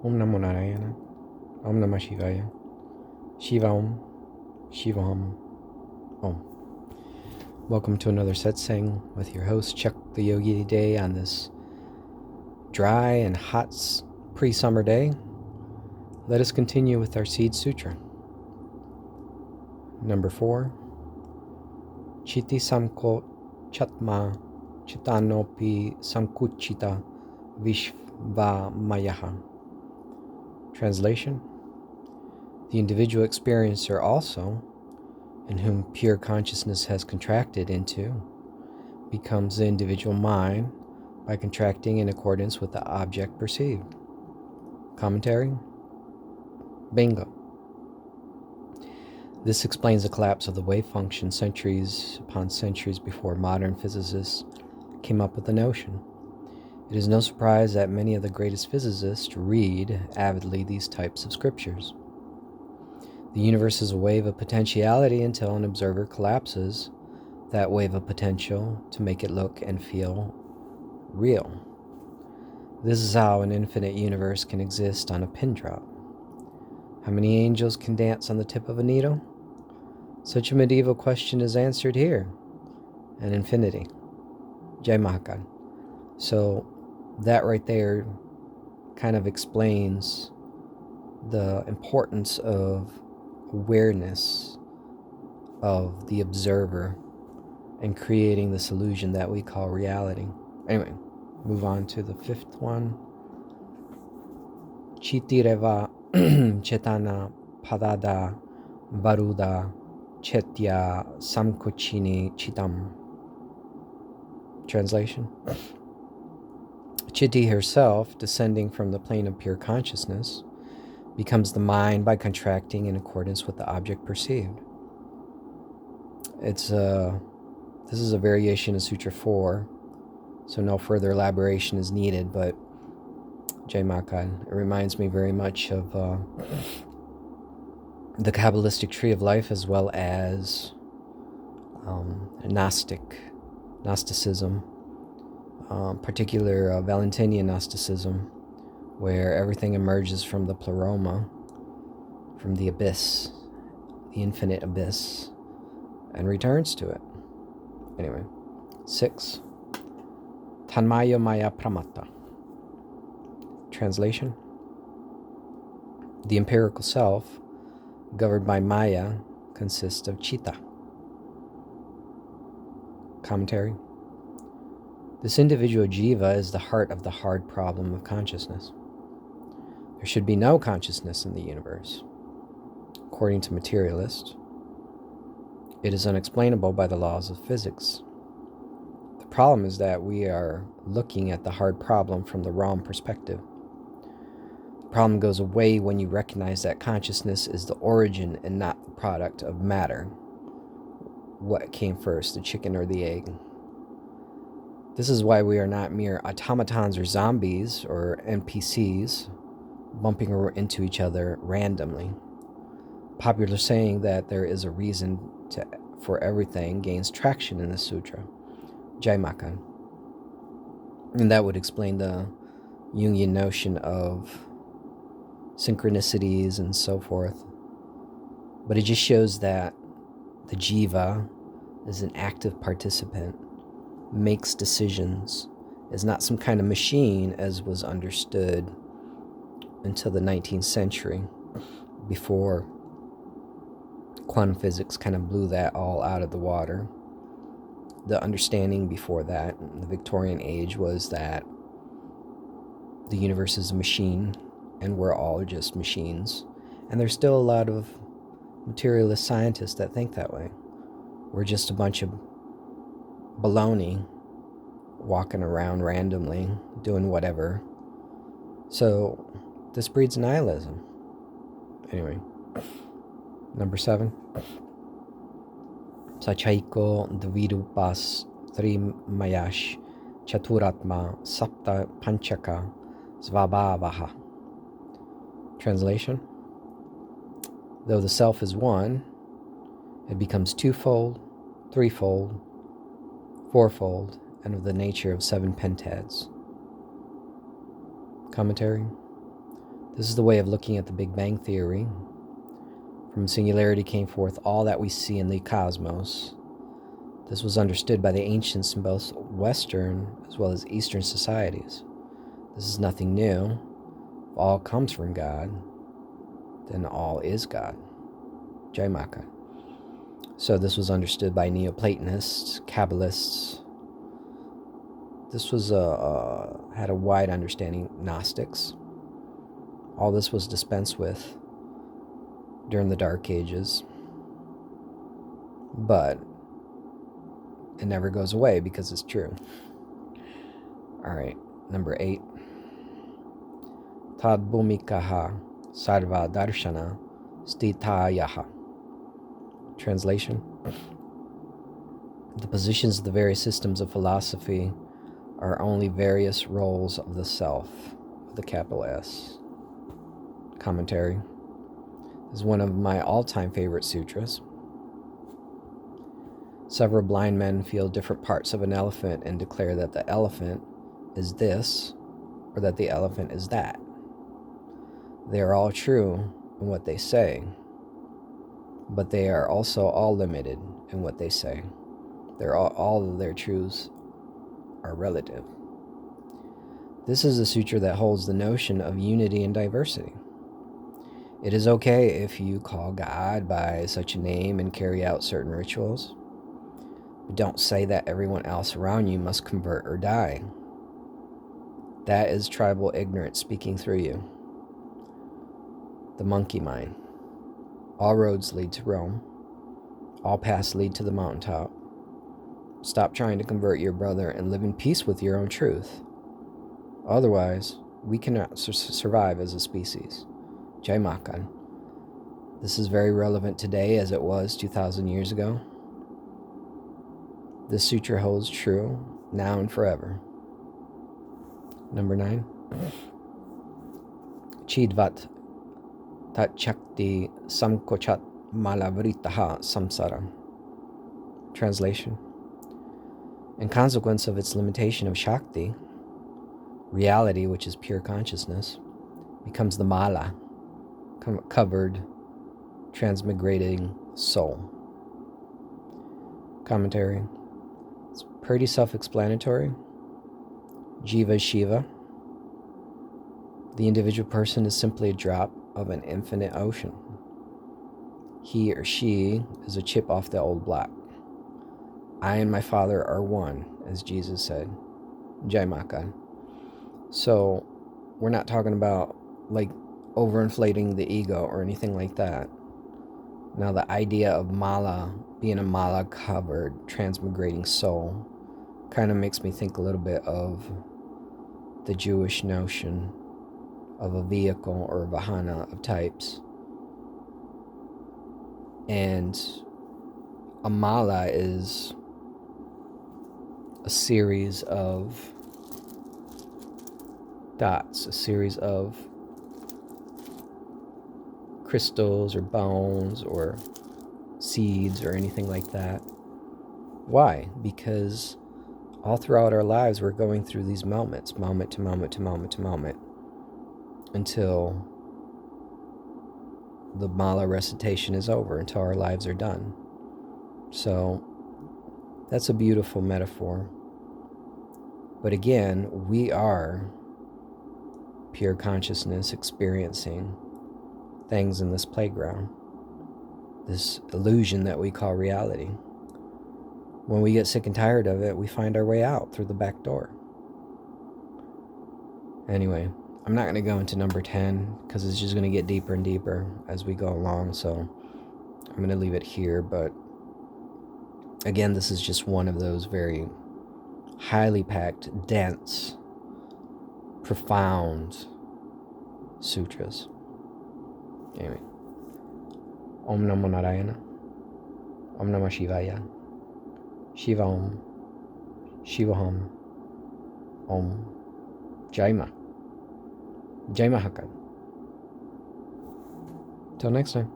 Om Namo Narayana. Om Namah Shivaya. Shiva Om. Shiva Om. Om. Welcome to another satsang with your host, Chuck the Yogi, today on this dry and hot pre-summer day. Let us continue with our Seed Sutra. Number 4. Chiti Samko Chatma Chitanopi Sankuchita Vishvamayaha. Translation: the individual experiencer also, in whom pure consciousness has contracted into, becomes the individual mind by contracting in accordance with the object perceived. Commentary: Bingo. This explains the collapse of the wave function centuries upon centuries before modern physicists came up with the notion. It is no surprise that many of the greatest physicists read avidly these types of scriptures. The universe is a wave of potentiality until an observer collapses that wave of potential to make it look and feel real. This is how an infinite universe can exist on a pin drop. How many angels can dance on the tip of a needle? Such a medieval question is answered here. An infinity. Jai Mahakal. So that right there kind of explains the importance of awareness of the observer and creating this illusion that we call reality. Anyway, move on to the 5th one. Chitireva Chetana Padada Varuda Chetya Samkochini Chitam. Translation: Chitti herself, descending from the plane of pure consciousness, becomes the mind by contracting in accordance with the object perceived. This is a variation of Sutra 4, so no further elaboration is needed, but Jai Mahakal, it reminds me very much of the Kabbalistic tree of life, as well as Gnosticism, particular Valentinian Gnosticism, where everything emerges from the pleroma, from the abyss, the infinite abyss, and returns to it. Anyway, 6. Tanmaya Maya Pramata. Translation: the empirical self, governed by Maya, consists of Chitta. Commentary: this individual jiva is the heart of the hard problem of consciousness. There should be no consciousness in the universe. According to materialists, it is unexplainable by the laws of physics. The problem is that we are looking at the hard problem from the wrong perspective. The problem goes away when you recognize that consciousness is the origin and not the product of matter. What came first, the chicken or the egg? This is why we are not mere automatons or zombies or NPCs bumping into each other randomly. Popular saying that there is a reason for everything gains traction in the sutra. Jai Mahakal. And that would explain the Jungian notion of synchronicities and so forth. But it just shows that the jiva is an active participant, makes decisions, is not some kind of machine as was understood until the 19th century, before quantum physics kind of blew that all out of the water. The understanding before that, the Victorian age, was that the universe is a machine and we're all just machines. And there's still a lot of materialist scientists that think that way. We're just a bunch of baloney walking around randomly, doing whatever. So this breeds nihilism. Anyway, number 7. Sachaiko Dvirupas Trimayash Chaturatma Sapta Panchaka Svabhavaha. Translation: though the self is one, it becomes twofold, threefold, fourfold, and of the nature of 7 pentads. Commentary: This is the way of looking at the Big Bang Theory. From singularity came forth all that we see in the cosmos. This was understood by the ancients in both Western as well as Eastern societies. This is nothing new. If all comes from God, then all is God. Jai Maka. So this was understood by Neoplatonists, Kabbalists. This was had a wide understanding. Gnostics. All this was dispensed with during the Dark Ages. But it never goes away because it's true. Alright, number 8. Tad bhumikaha sarva darshana stitayaha. Translation. The positions of the various systems of philosophy are only various roles of the self, with a capital S. Commentary. This is one of my all-time favorite sutras. Several blind men feel different parts of an elephant and declare that the elephant is this or that the elephant is that. They are all true in what they say, but they are also all limited in what they say. All of their truths are relative. This is a sutra that holds the notion of unity and diversity. It is okay if you call God by such a name and carry out certain rituals, but don't say that everyone else around you must convert or die. That is tribal ignorance speaking through you. The monkey mind. All roads lead to Rome. All paths lead to the mountaintop. Stop trying to convert your brother and live in peace with your own truth. Otherwise, we cannot survive as a species. Jai Makan. This is very relevant today as it was 2,000 years ago. This sutra holds true now and forever. Number 9. Chidvat tat chakti samkochat malavritaha samsara. Translation. In consequence of its limitation of Shakti, reality, which is pure consciousness, becomes the mala, covered, transmigrating soul. Commentary. It's pretty self-explanatory. Jiva is Shiva. The individual person is simply a drop of an infinite ocean. He or she is a chip off the old block. I and my Father are one, as Jesus said. Jai Makan. So, we're not talking about, like, overinflating the ego or anything like that. Now, the idea of mala, being a mala-covered, transmigrating soul, kind of makes me think a little bit of the Jewish notion of a vehicle or a vahana of types. And a mala is a series of dots, a series of crystals or bones or seeds or anything like that. Why? Because all throughout our lives we're going through these moments, moment to moment to moment to moment, until the mala recitation is over, until our lives are done. So that's a beautiful metaphor. But again, we are pure consciousness experiencing things in this playground, this illusion that we call reality. When we get sick and tired of it, we find our way out through the back door. Anyway, I'm not going to go into number 10 because it's just going to get deeper and deeper as we go along, so I'm going to leave it here. But again, this is just one of those very highly packed, dense, profound sutras. Anyway, Om Namo Narayana, Om Namah Shivaya, Shiva Om, Shiva Hum, Om, Jai Ma, Jai Mahakal. Till next time.